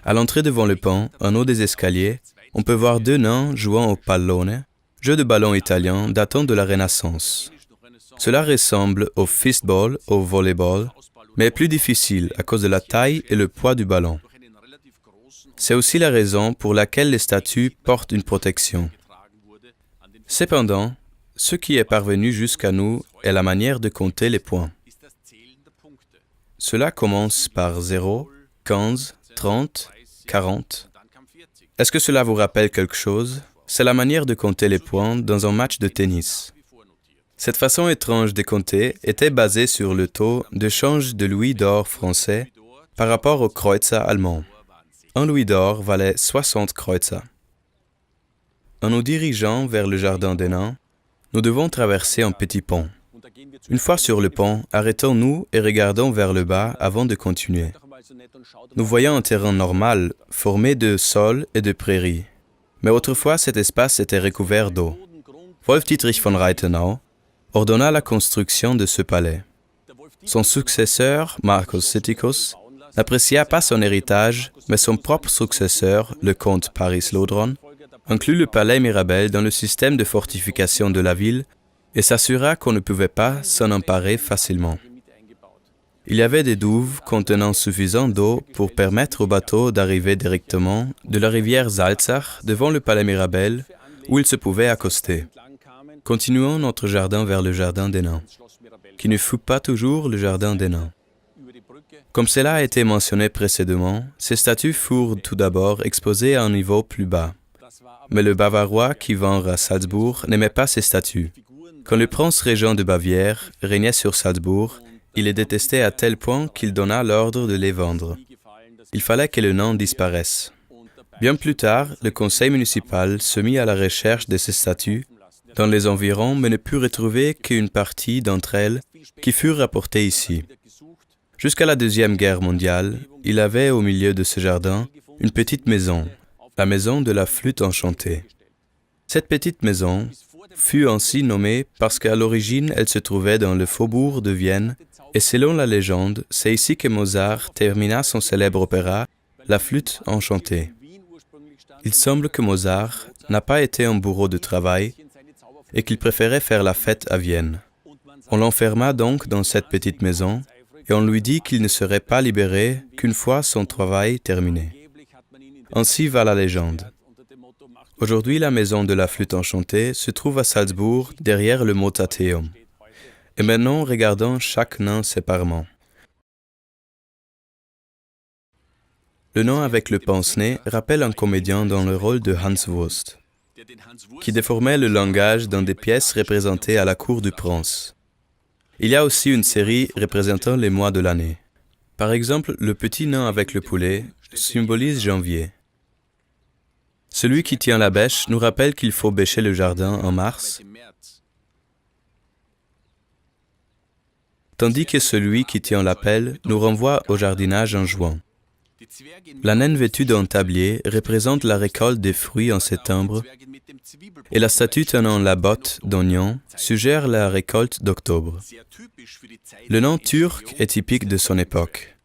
À l'entrée devant le pont, en haut des escaliers, on peut voir deux nains jouant au pallone, jeu de ballon italien datant de la Renaissance. Cela ressemble au fistball, au volleyball, mais est plus difficile à cause de la taille et le poids du ballon. C'est aussi la raison pour laquelle les statues portent une protection. Cependant, ce qui est parvenu jusqu'à nous est la manière de compter les points. Cela commence par 0, 15, 30, 40. Est-ce que cela vous rappelle quelque chose? C'est la manière de compter les points dans un match de tennis. Cette façon étrange de compter était basée sur le taux de change de louis d'or français par rapport au Kreuzer allemand. Un louis d'or valait 60 Kreuzer. En nous dirigeant vers le jardin des nains, nous devons traverser un petit pont. Une fois sur le pont, arrêtons-nous et regardons vers le bas avant de continuer. Nous voyons un terrain normal, formé de sol et de prairies. Mais autrefois, cet espace était recouvert d'eau. Wolf Dietrich von Reithenau ordonna la construction de ce palais. Son successeur, Marcus Sitticus, n'apprécia pas son héritage, mais son propre successeur, le comte Paris-Laudron, inclut le palais Mirabel dans le système de fortification de la ville et s'assura qu'on ne pouvait pas s'en emparer facilement. Il y avait des douves contenant suffisant d'eau pour permettre aux bateaux d'arriver directement de la rivière Salzach devant le palais Mirabel, où ils se pouvaient accoster. Continuons notre jardin vers le jardin des nains, qui ne fut pas toujours le jardin des nains. Comme cela a été mentionné précédemment, ces statues furent tout d'abord exposées à un niveau plus bas. Mais le Bavarois qui vint à Salzbourg n'aimait pas ces statues. Quand le prince régent de Bavière régnait sur Salzbourg, il les détestait à tel point qu'il donna l'ordre de les vendre. Il fallait que le nain disparaisse. Bien plus tard, le conseil municipal se mit à la recherche de ces statues dans les environs, mais ne put retrouver qu'une partie d'entre elles qui furent rapportées ici. Jusqu'à la Deuxième Guerre mondiale, il avait au milieu de ce jardin une petite maison, la maison de la flûte enchantée. Cette petite maison fut ainsi nommée parce qu'à l'origine, elle se trouvait dans le faubourg de Vienne, et selon la légende, c'est ici que Mozart termina son célèbre opéra, La flûte enchantée. Il semble que Mozart n'a pas été un bourreau de travail et qu'il préférait faire la fête à Vienne. On l'enferma donc dans cette petite maison et on lui dit qu'il ne serait pas libéré qu'une fois son travail terminé. Ainsi va la légende. Aujourd'hui, la maison de la flûte enchantée se trouve à Salzbourg, derrière le Mozarteum. Et maintenant, regardons chaque nain séparément. Le nain avec le pince-nez rappelle un comédien dans le rôle de Hans Wurst, qui déformait le langage dans des pièces représentées à la cour du prince. Il y a aussi une série représentant les mois de l'année. Par exemple, le petit nain avec le poulet symbolise janvier. Celui qui tient la bêche nous rappelle qu'il faut bêcher le jardin en mars, tandis que celui qui tient la pelle nous renvoie au jardinage en juin. La naine vêtue d'un tablier représente la récolte des fruits en septembre et la statue tenant la botte d'oignon suggère la récolte d'octobre. Le nom turc est typique de son époque.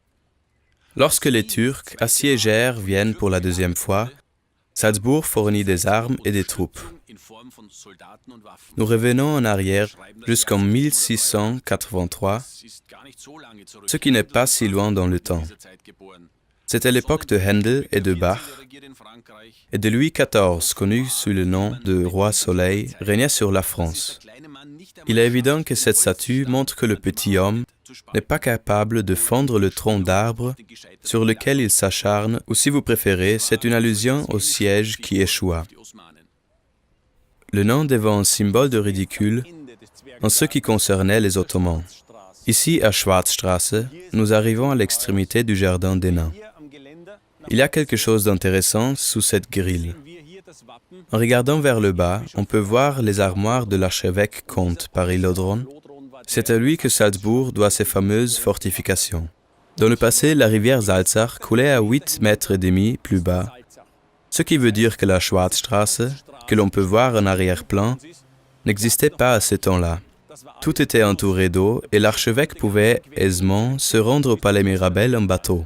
Lorsque les Turcs assiégèrent Vienne pour la deuxième fois, Salzbourg fournit des armes et des troupes. Nous revenons en arrière jusqu'en 1683, ce qui n'est pas si loin dans le temps. C'était l'époque de Händel et de Bach, et de Louis XIV, connu sous le nom de Roi Soleil, régnait sur la France. Il est évident que cette statue montre que le petit homme n'est pas capable de fendre le tronc d'arbre sur lequel il s'acharne, ou si vous préférez, c'est une allusion au siège qui échoua. Le nain devint un symbole de ridicule en ce qui concernait les Ottomans. Ici, à Schwarzstraße, nous arrivons à l'extrémité du jardin des nains. Il y a quelque chose d'intéressant sous cette grille. En regardant vers le bas, on peut voir les armoires de l'archevêque comte Paris-Laudron. C'est à lui que Salzbourg doit ses fameuses fortifications. Dans le passé, la rivière Salzach coulait à 8,5 mètres plus bas, ce qui veut dire que la Schwarzstraße, que l'on peut voir en arrière-plan, n'existait pas à ce temps-là. Tout était entouré d'eau et l'archevêque pouvait aisément se rendre au palais Mirabel en bateau.